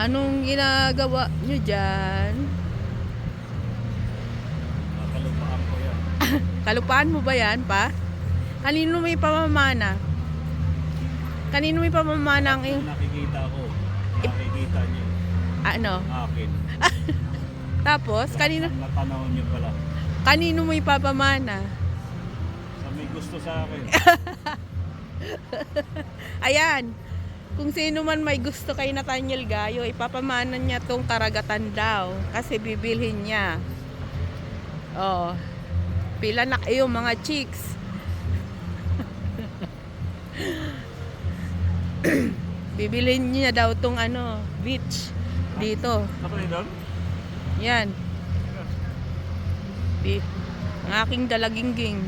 Anong ginagawa nyo dyan? Kalupaan ko yan. Kalupaan mo ba yan, pa? Kanino may pamamana? Kanino may pamamana ang iyong... Nakikita ko. Nakikita niyo. Ano? Akin. Tapos, kanino... Napanahon niyo pala. Kanino mo ipapamana? Sa may gusto sa akin. Ayan. Kung sino man may gusto kay Nathaniel Gayo, ipapamana niya tong karagatan daw. Kasi bibilhin niya. Oh. Pila na kayo mga chicks. Bibilhin niya daw tong ano, beach. Dito. Kapag doon? Yan. Ang aking dalagingging.